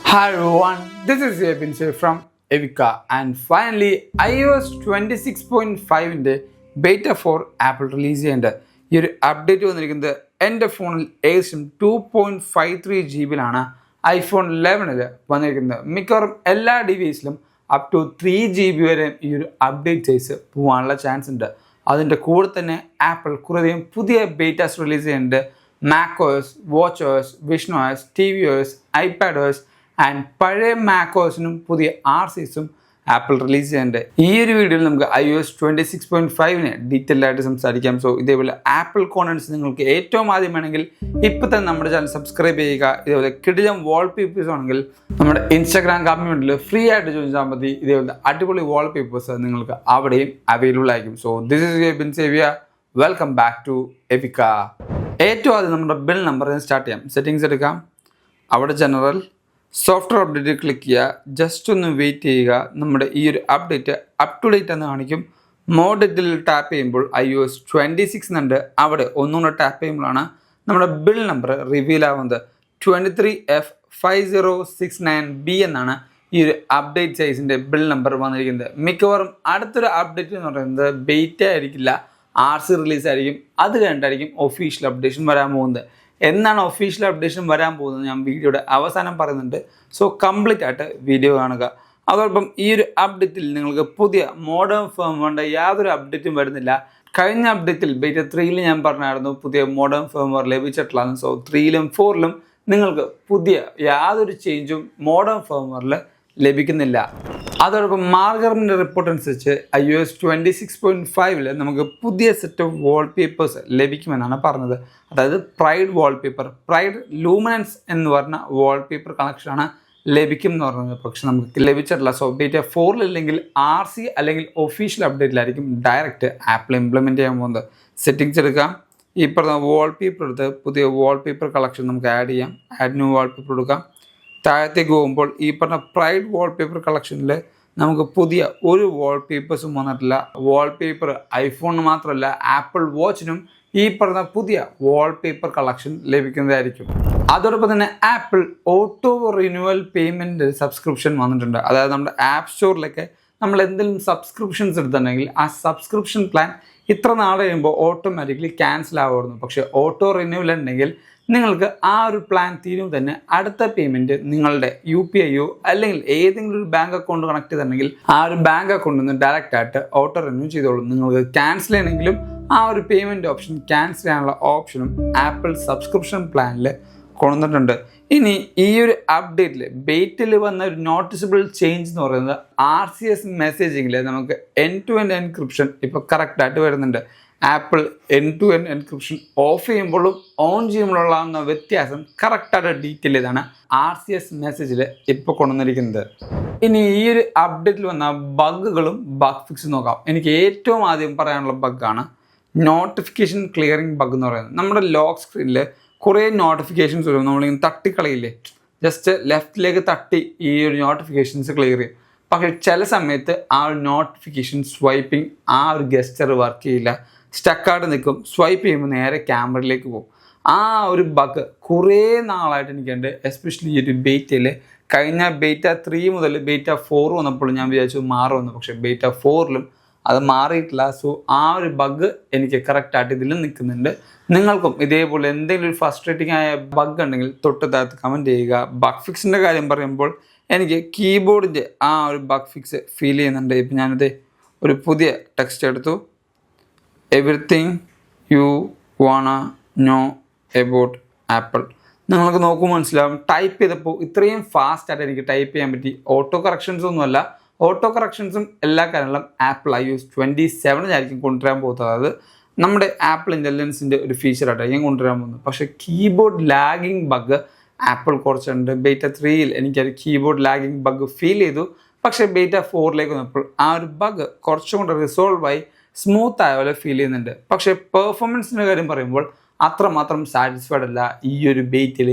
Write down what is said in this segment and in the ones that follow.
Hi everyone, this is Yabinse from Evika and finally iOS 26.5-ന്റെ beta 4 Apple release ചെയ്യേണ്ട ഈ ഒരു update വന്നിരിക്കുന്നത് എൻ്റെ ഫോണിൽ ഏകദേശം 2.53 GB ഐഫോൺ 11-ൽ വന്നിരിക്കുന്നത്. മിക്കവാറും എല്ലാ ഡിവൈസിലും അപ് ടു 3 GB വരെ ഈ ഒരു അപ്ഡേറ്റ് സൈസ് പോകാനുള്ള ചാൻസ് ഉണ്ട്. അതിൻ്റെ കൂടെ തന്നെ ആപ്പിൾ കുറേയധികം പുതിയ ബേറ്റാസ് റിലീസ് ചെയ്യുന്നുണ്ട്. macOS, watchOS, visionOS, tvOS, iPadOS and പഴയ macOSനും പുതിയ RCSും ആപ്പിൾ റിലീസ് ചെയ്യുന്നുണ്ട്. ഈ ഒരു വീഡിയോയിൽ നമുക്ക് iOS 26.5-നെ ഡീറ്റെയിൽ ആയിട്ട് സംസാരിക്കാം. സോ ഇതേപോലെ ആപ്പിൾ കോണ്ടന്റ്സ് നിങ്ങൾക്ക് ഏറ്റവും ആദ്യം വേണമെങ്കിൽ ഇപ്പോൾ തന്നെ നമ്മുടെ ചാനൽ സബ്സ്ക്രൈബ് ചെയ്യുക. ഇതേപോലെ കിടിലം വാൾപേപ്പേഴ്സ് ആണെങ്കിൽ നമ്മുടെ ഇൻസ്റ്റാഗ്രാം കമ്മ്യൂണിറ്റിയിൽ ഫ്രീ ആയിട്ട് ജോയിൻ ചെയ്താൽ മതി. ഇതേപോലത്തെ അടിപൊളി വാൾപേപ്പേഴ്സ് നിങ്ങൾക്ക് അവിടെയും അവൈലബിൾ ആയിരിക്കും. സോ ദിസ് ഇസ് ബിൻ സേവിയ, വെൽക്കം ബാക്ക് ടു എവിക്ക. ഏറ്റവും ആദ്യം നമ്മുടെ ബിൽ നമ്പർ സ്റ്റാർട്ട് ചെയ്യാം. സെറ്റിങ്സ് എടുക്കാം, അവിടെ ജനറൽ സോഫ്റ്റ്വെയർ അപ്ഡേറ്റ് ക്ലിക്ക് ചെയ്യുക. ജസ്റ്റ് ഒന്ന് വെയിറ്റ് ചെയ്യുക. നമ്മുടെ ഈ ഒരു അപ്ഡേറ്റ് അപ് ടു ഡേറ്റ് എന്ന് കാണിക്കും. മോർ ഡേറ്റിൽ ടാപ്പ് ചെയ്യുമ്പോൾ iOS 26 എന്നുണ്ട്. അവിടെ ഒന്നുകൂടെ ടാപ്പ് ചെയ്യുമ്പോഴാണ് നമ്മുടെ ബിൽ നമ്പർ റിവീൽ ആവുന്നത്. 23F5069B എന്നാണ് ഈ ഒരു അപ്ഡേറ്റ് സൈസിൻ്റെ ബിൽ നമ്പർ വന്നിരിക്കുന്നത്. മിക്കവാറും അടുത്തൊരു അപ്ഡേറ്റ് എന്ന് പറയുന്നത് ബേറ്റ ആയിരിക്കില്ല, RC റിലീസ് ആയിരിക്കും. അത് കഴിഞ്ഞിട്ടായിരിക്കും ഒഫീഷ്യൽ അപ്ഡേഷൻ വരാൻ പോകുന്നത്. എന്നാണ് ഒഫീഷ്യൽ അപ്ഡേഷൻ വരാൻ പോകുന്നത് ഞാൻ വീഡിയോയുടെ അവസാനം പറയുന്നുണ്ട്. സോ കംപ്ലീറ്റ് ആയിട്ട് വീഡിയോ കാണുക. അതോടൊപ്പം ഈ ഒരു അപ്ഡേറ്റിൽ നിങ്ങൾക്ക് പുതിയ മോഡേൺ ഫേംവെയറിൻ്റെ യാതൊരു അപ്ഡേറ്റും വരുന്നില്ല. കഴിഞ്ഞ അപ്ഡേറ്റിൽ ബേറ്റ 3-ൽ ഞാൻ പറഞ്ഞായിരുന്നു പുതിയ മോഡേൺ ഫേംവെയർ ലഭിച്ചിട്ടുള്ളതാണ്. സോ 3-ലും 4-ലും നിങ്ങൾക്ക് പുതിയ യാതൊരു ചേഞ്ചും മോഡേൺ ഫേംവെയറിൽ ലഭിക്കുന്നില്ല. അതോടൊപ്പം മാർഗറിൻ്റെ റിപ്പോർട്ട് അനുസരിച്ച് iOS 26.5-ൽ നമുക്ക് പുതിയ സെറ്റ് ഓഫ് വാൾപേപ്പേഴ്സ് ലഭിക്കുമെന്നാണ് പറഞ്ഞത്. അതായത് പ്രൈഡ് വാൾപേപ്പർ, പ്രൈഡ് ലൂമിനൻസ് എന്ന് പറഞ്ഞ വാൾപേപ്പർ കണക്ഷനാണ് ലഭിക്കും എന്ന് പറഞ്ഞത്. പക്ഷെ നമുക്ക് ലഭിച്ചിട്ടില്ല. സോ ബേറ്റ 4-ൽ RC അല്ലെങ്കിൽ ഒഫീഷ്യൽ അപ്ഡേറ്റിലായിരിക്കും ഡയറക്റ്റ് ആപ്പിൾ ഇംപ്ലിമെൻറ്റ് ചെയ്യാൻ പോകുന്നത്. സെറ്റിങ്സ് എടുക്കാം, ഈ പറഞ്ഞ വാൾപേപ്പർ എടുത്ത് പുതിയ വാൾപേപ്പർ കളക്ഷൻ നമുക്ക് ആഡ് ചെയ്യാം. ആഡ് ന്യൂ വാൾപേപ്പർ കൊടുക്കാം. താഴത്തേക്ക് പോകുമ്പോൾ ഈ പറഞ്ഞ പ്രൈഡ് വാൾപേപ്പർ കളക്ഷനിൽ നമുക്ക് പുതിയ ഒരു വാൾപേപ്പേഴ്സും വന്നിട്ടില്ല. വാൾപേപ്പർ ഐഫോണിന് മാത്രമല്ല ആപ്പിൾ വാച്ചിനും ഈ പറഞ്ഞ പുതിയ വാൾപേപ്പർ കളക്ഷൻ ലഭിക്കുന്നതായിരിക്കും. അതോടൊപ്പം തന്നെ apple auto renewal payment subscription വന്നിട്ടുണ്ട്. അതായത് നമ്മുടെ ആപ്പ് സ്റ്റോറിലൊക്കെ നമ്മൾ എന്തെങ്കിലും സബ്സ്ക്രിപ്ഷൻസ് എടുത്തിട്ടുണ്ടെങ്കിൽ ആ സബ്സ്ക്രിപ്ഷൻ പ്ലാൻ ഇത്ര നാൾ കഴിയുമ്പോൾ ഓട്ടോമാറ്റിക്കലി ക്യാൻസൽ ആവുമായിരുന്നു. പക്ഷേ ഓട്ടോ റിന്യൂവൽ ഉണ്ടെങ്കിൽ നിങ്ങൾക്ക് ആ ഒരു പ്ലാൻ തീരുമ്പോൾ തന്നെ അടുത്ത പേയ്മെൻറ്റ് നിങ്ങളുടെ UPIയോ അല്ലെങ്കിൽ ഏതെങ്കിലും ഒരു ബാങ്ക് അക്കൗണ്ട് കണക്ട് ചെയ്തിട്ടുണ്ടെങ്കിൽ ആ ഒരു ബാങ്ക് അക്കൗണ്ടിൽ നിന്ന് ഡയറക്റ്റ് ആയിട്ട് ഓട്ടോ റിന്യൂ ചെയ്തോളും. നിങ്ങൾക്ക് ക്യാൻസൽ ചെയ്യണമെങ്കിലും ആ ഒരു പേയ്മെൻറ്റ് ഓപ്ഷൻ ക്യാൻസൽ ചെയ്യാനുള്ള ഓപ്ഷനും ആപ്പിൾ സബ്സ്ക്രിപ്ഷൻ പ്ലാനിൽ കൊണ്ടുവന്നിട്ടുണ്ട്. ഇനി ഈ ഒരു അപ്ഡേറ്റിൽ ബേറ്റിൽ വന്ന ഒരു നോട്ടീസബിൾ ചേഞ്ച് എന്ന് പറയുന്നത് RCS മെസ്സേജിങ്ങിൽ നമുക്ക് എൻഡ് ടു എൻഡ് എൻക്രിപ്ഷൻ ഇപ്പോൾ കറക്റ്റായിട്ട് വരുന്നുണ്ട്. Apple end to end encryption off ചെയ്യുമ്പോഴും ഓൺ ചെയ്യുമ്പോഴുള്ള വ്യത്യാസം കറക്റ്റായിട്ട് ഡീറ്റെയിൽ ചെയ്താണ് RCS മെസ്സേജിൽ ഇപ്പോൾ കൊണ്ടുവന്നിരിക്കുന്നത്. ഇനി ഈ ഒരു അപ്ഡേറ്റിൽ വന്ന ബഗ്ഗുകളും ബഗ് ഫിക്സും നോക്കാം. എനിക്ക് ഏറ്റവും ആദ്യം പറയാനുള്ള ബഗ്ഗാണ് നോട്ടിഫിക്കേഷൻ ക്ലിയറിംഗ് ബഗ് എന്ന് പറയുന്നത്. നമ്മുടെ ലോക്ക് സ്ക്രീനിൽ കുറേ നോട്ടിഫിക്കേഷൻസ് വരും. നമ്മളിങ്ങനെ തട്ടിക്കളയില്ലേ, ജസ്റ്റ് ലെഫ്റ്റിലേക്ക് തട്ടി ഈ ഒരു നോട്ടിഫിക്കേഷൻസ് ക്ലിയർ ചെയ്യും. പക്ഷേ ചില സമയത്ത് ആ ഒരു നോട്ടിഫിക്കേഷൻ സ്വൈപ്പിംഗ് ആ ഒരു ഗെസ്റ്റർ വർക്ക് ചെയ്യില്ല, സ്റ്റക്കായിട്ട് നിൽക്കും. സ്വൈപ്പ് ചെയ്യുമ്പോൾ നേരെ ക്യാമറയിലേക്ക് പോകും. ആ ഒരു ബഗ് കുറേ നാളായിട്ട് എനിക്കുണ്ട്. എസ്പെഷ്യലി ഈ ഒരു ബേറ്റയിൽ കഴിഞ്ഞ ബേറ്റ 3 മുതൽ ബേറ്റ 4 വന്നപ്പോൾ ഞാൻ വിചാരിച്ചു മാറുമെന്ന്. പക്ഷേ ബേറ്റ 4-ലും അത് മാറിയിട്ടില്ല. സോ ആ ഒരു ബഗ് എനിക്ക് കറക്റ്റായിട്ട് ഇതിലും നിൽക്കുന്നുണ്ട്. നിങ്ങൾക്കും ഇതേപോലെ എന്തെങ്കിലും ഒരു ഫ്രസ്ട്രേറ്റിംഗ് ആയ ബഗ് ഉണ്ടെങ്കിൽ തൊട്ട് താഴത്ത് കമൻറ്റ് ചെയ്യുക. ബഗ് ഫിക്സിൻ്റെ കാര്യം പറയുമ്പോൾ എനിക്ക് കീബോർഡിൻ്റെ ആ ഒരു ബഗ് ഫിക്സ് ഫീൽ ചെയ്യുന്നുണ്ട്. ഇപ്പം ഞാനിത് ഒരു പുതിയ ടെക്സ്റ്റ് എടുത്തു. Everything you wanna know about Apple. നിങ്ങൾക്ക് നോക്കുമ്പോൾ മനസ്സിലാവും ടൈപ്പ് ചെയ്തപ്പോൾ ഇത്രയും ഫാസ്റ്റായിട്ട് എനിക്ക് ടൈപ്പ് ചെയ്യാൻ പറ്റി. ഓട്ടോ കറക്ഷൻസ് ഒന്നുമല്ല, ഓട്ടോ കറക്ഷൻസും എല്ലാ കാര്യങ്ങളും ആപ്പിൾ iOS 27-ലായിരിക്കും കൊണ്ടുവരാൻ പോകുന്നത്. അതായത് നമ്മുടെ ആപ്പിൾ ഇൻ്റലിജൻസിൻ്റെ ഒരു ഫീച്ചറായിട്ടായിരിക്കും കൊണ്ടുവരാൻ പോകുന്നത്. പക്ഷേ കീബോർഡ് ലാഗിങ് ബഗ് ആപ്പിൾ കുറച്ചുണ്ട്. ബേറ്റ 3-ൽ എനിക്കൊരു കീബോർഡ് ലാഗിങ് ബഗ് ഫീൽ ചെയ്തു. പക്ഷേ ബേറ്റ 4-ലേക്ക് വന്നപ്പോൾ ആ ഒരു ബഗ് കുറച്ചും കൂടെ റിസോൾവ് ആയി സ്മൂത്ത് ആയ പോലെ ഫീൽ ചെയ്യുന്നുണ്ട്. പക്ഷേ പെർഫോമൻസിൻ്റെ കാര്യം പറയുമ്പോൾ അത്രമാത്രം സാറ്റിസ്ഫൈഡ് അല്ല ഈ ഒരു ബേറ്റയിൽ.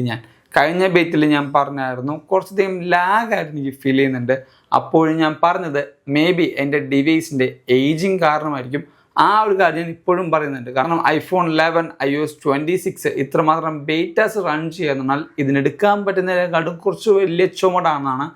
കഴിഞ്ഞ ബേറ്റിൽ ഞാൻ പറഞ്ഞായിരുന്നു കുറച്ചധികം ലാഗായിട്ട് എനിക്ക് ഫീൽ ചെയ്യുന്നുണ്ട്. അപ്പോഴും ഞാൻ പറഞ്ഞത് മേ ബി എൻ്റെ ഡിവൈസിൻ്റെ ഏജിങ് കാരണമായിരിക്കും ആ ഒരു കാര്യം ഞാൻ ഇപ്പോഴും പറയുന്നുണ്ട്. കാരണം iPhone 11 iOS 26 ഇത്രമാത്രം ബേറ്റാസ് റൺ ചെയ്യുന്നാൽ ഇതിനെടുക്കാൻ പറ്റുന്നതിനെക്കാട്ടും കുറച്ച് വലിയ ചുമടാണെന്നാണ്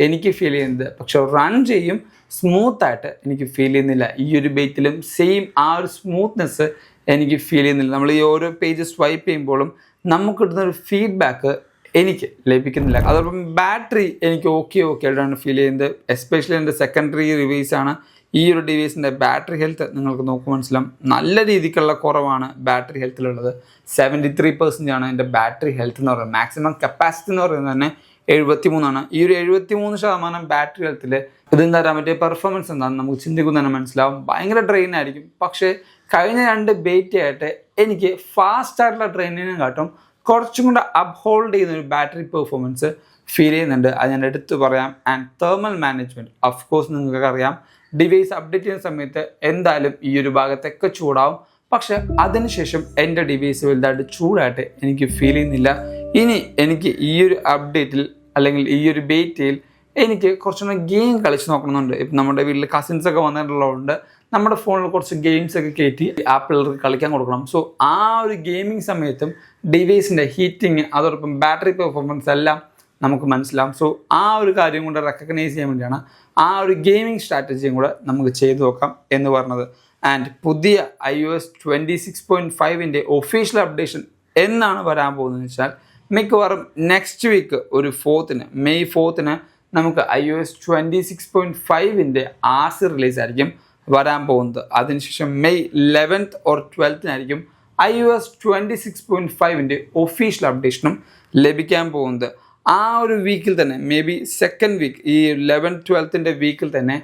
എനിക്ക് ഫീൽ ചെയ്യുന്നത്. പക്ഷെ റൺ ചെയ്യും, സ്മൂത്തായിട്ട് എനിക്ക് ഫീൽ ചെയ്യുന്നില്ല. ഈ ഒരു ബേറ്റിലും സെയിം ആ ഒരു സ്മൂത്ത്നെസ് എനിക്ക് ഫീൽ ചെയ്യുന്നില്ല. നമ്മൾ ഈ ഓരോ പേജ് സ്വൈപ്പ് ചെയ്യുമ്പോഴും നമുക്ക് കിട്ടുന്നൊരു ഫീഡ്ബാക്ക് എനിക്ക് ലഭിക്കുന്നില്ല. അതോടൊപ്പം ബാറ്ററി എനിക്ക് ഓക്കെ ആയിട്ടാണ് ഫീൽ ചെയ്യുന്നത്. എസ്പെഷ്യലി എൻ്റെ സെക്കൻഡറി റിവ്യൂസാണ്. ഈ ഒരു ഡിവൈസിൻ്റെ ബാറ്ററി ഹെൽത്ത് നിങ്ങൾക്ക് നോക്കുമ്പോൾ മനസ്സിലാവും, നല്ല രീതിക്കുള്ള കുറവാണ് ബാറ്ററി ഹെൽത്തിലുള്ളത്. 73% ആണ് എൻ്റെ ബാറ്ററി ഹെൽത്ത് എന്ന് പറയുന്നത്. മാക്സിമം കപ്പാസിറ്റി എന്ന് പറയുന്നത് തന്നെ 73ആണ്. ഈ ഒരു 73% ബാറ്ററി ഹെൽത്തിൽ ഇതെന്താ പറയാൻ പറ്റിയ പെർഫോമൻസ് എന്താണെന്ന് നമുക്ക് ചിന്തിക്കുന്ന തന്നെ മനസ്സിലാവും. ഭയങ്കര ഡ്രെയിൻ ആയിരിക്കും. പക്ഷേ കഴിഞ്ഞ 2 ബേറ്റായിട്ട് എനിക്ക് ഫാസ്റ്റ് ആയിട്ടുള്ള ട്രെയിനിനെ കാട്ടും കുറച്ചും കൂടെ അപ്ഹോൾഡ് ചെയ്യുന്ന ഒരു ബാറ്ററി പെർഫോമൻസ് ഫീൽ ചെയ്യുന്നുണ്ട്. അത് ഞാൻ എടുത്തു പറയാം. And thermal management of course നിങ്ങൾക്കറിയാം, ഡിവൈസ് അപ്ഡേറ്റ് ചെയ്യുന്ന സമയത്ത് എന്തായാലും ഈ ഒരു ഭാഗത്തൊക്കെ ചൂടാവും. പക്ഷെ അതിനുശേഷം എൻ്റെ ഡിവൈസ് വലുതായിട്ട് ചൂടായിട്ട് എനിക്ക് ഫീൽ ചെയ്യുന്നില്ല. ഇനി എനിക്ക് ഈ ഒരു അപ്ഡേറ്റിൽ അല്ലെങ്കിൽ ഈ ഒരു ബേറ്റയിൽ എനിക്ക് കുറച്ചുകൂടെ ഗെയിം കളിച്ച് നോക്കണമെന്നുണ്ട്. ഇപ്പം നമ്മുടെ വീട്ടിൽ കസിൻസൊക്കെ വന്നിട്ടുള്ളതുകൊണ്ട് നമ്മുടെ ഫോണിൽ കുറച്ച് ഗെയിംസൊക്കെ കയറ്റി ആപ്പിൾക്ക് കളിക്കാൻ കൊടുക്കണം. സോ ആ ഒരു ഗെയിമിംഗ് സമയത്തും ഡിവൈസിൻ്റെ ഹീറ്റിങ് അതോടൊപ്പം ബാറ്ററി പെർഫോമൻസ് എല്ലാം നമുക്ക് മനസ്സിലാവും. സോ ആ ഒരു കാര്യം കൂടെ റെക്കഗ്നൈസ് ചെയ്യാൻ വേണ്ടിയാണ് ആ ഒരു ഗെയിമിംഗ് സ്ട്രാറ്റജിയും കൂടെ നമുക്ക് ചെയ്തു നോക്കാം എന്ന് പറഞ്ഞത്. ആൻഡ് പുതിയ iOS 26.5 ഒഫീഷ്യൽ അപ്ഡേഷൻ എന്നാണ് വരാൻ പോകുന്നതെന്ന് വെച്ചാൽ മിക്കവാറും നെക്സ്റ്റ് വീക്ക് ഒരു 4th മെയ് 4th നമുക്ക് iOS 26.5 RC റിലീസ് ആയിരിക്കും വരാൻ പോകുന്നത്. അതിനുശേഷം May 11th or 12th iOS 26.5 official അപ്ഡേഷനും ലഭിക്കാൻ പോകുന്നത്. ആ ഒരു വീക്കിൽ തന്നെ മേ ബി സെക്കൻഡ് വീക്ക്, ഈ 11-12 വീക്കിൽ തന്നെ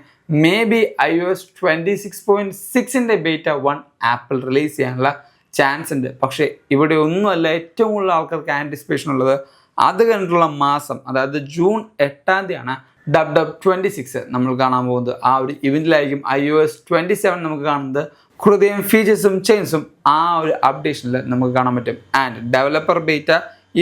may be iOS 26.6 beta 1 apple release ചെയ്യാനുള്ള ചാൻസ് ഉണ്ട്. പക്ഷേ ഇവിടെ ഒന്നുമല്ല ഏറ്റവും കൂടുതൽ ആൾക്കാർക്ക് ആൻറ്റിസിപ്പേഷൻ ഉള്ളത് അത് കണ്ടിട്ടുള്ള മാസം, അതായത് ജൂൺ 8 WW26 നമ്മൾ കാണാൻ പോകുന്നത്. ആ ഒരു ഇവൻറ്റിലായിരിക്കും iOS 27 നമുക്ക് കാണുന്നത്. ഹൃദയം ഫീച്ചേഴ്സും ചേഞ്ചസും ആ ഒരു അപ്ഡേഷനിൽ നമുക്ക് കാണാൻ പറ്റും. ആൻഡ് ഡെവലപ്പർ ബേറ്റ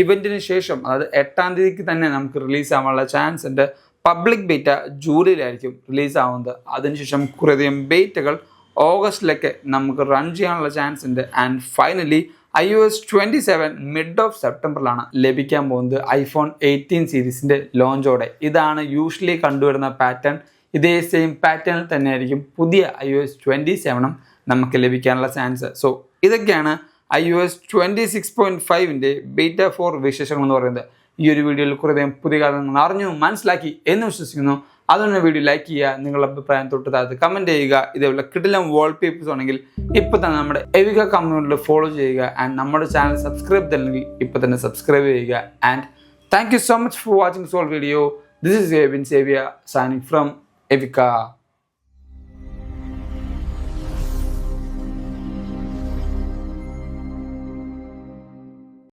ഇവൻറ്റിന് ശേഷം, അതായത് 8 തന്നെ നമുക്ക് റിലീസ് ആവാനുള്ള ചാൻസ് ഉണ്ട്. പബ്ലിക് ബേറ്റ ജൂലൈയിലായിരിക്കും റിലീസ് ആവുന്നത്. അതിനുശേഷം കുറേയധികം ബേറ്റകൾ ഓഗസ്റ്റിലൊക്കെ നമുക്ക് റൺ ചെയ്യാനുള്ള ചാൻസ് ഉണ്ട്. And finally iOS 27 mid of സെപ്റ്റംബറിലാണ് ലഭിക്കാൻ പോകുന്നത് iPhone 18 സീരീസിൻ്റെ ലോഞ്ചോടെ. ഇതാണ് യൂഷ്വലി കണ്ടുവരുന്ന പാറ്റേൺ. ഇതേ സെയിം പാറ്റേണിൽ തന്നെയായിരിക്കും പുതിയ iOS 27 നമുക്ക് ലഭിക്കാനുള്ള ചാൻസ്. സോ ഇതൊക്കെയാണ് iOS 26.5 ബീറ്റ 4 വിശേഷങ്ങൾ എന്ന് പറയുന്നത്. ഈ ഒരു വീഡിയോയിൽ കുറേ പുതിയ കാര്യങ്ങൾ അറിഞ്ഞു മനസ്സിലാക്കി എന്ന് വിശ്വസിക്കുന്നു. അതുകൊണ്ട് വീഡിയോ ലൈക്ക് ചെയ്യുക, നിങ്ങളുടെ അഭിപ്രായം തൊട്ട് താഴത്ത് കമൻറ്റ് ചെയ്യുക. ഇതേപോലെ കിടിലം വാൾപേപ്പേഴ്സ് ആണെങ്കിൽ ഇപ്പോൾ തന്നെ നമ്മുടെ എവിക കമ്മ്യൂണിറ്റിയിൽ ഫോളോ ചെയ്യുക. ആൻഡ് നമ്മുടെ ചാനൽ സബ്സ്ക്രൈബ് ചെയ്തില്ലെങ്കിൽ ഇപ്പോൾ തന്നെ സബ്സ്ക്രൈബ് ചെയ്യുക. And thank you so much for watching this whole video. This is Evin സേവിയ സൈനിങ് ഫ്രം എവിക.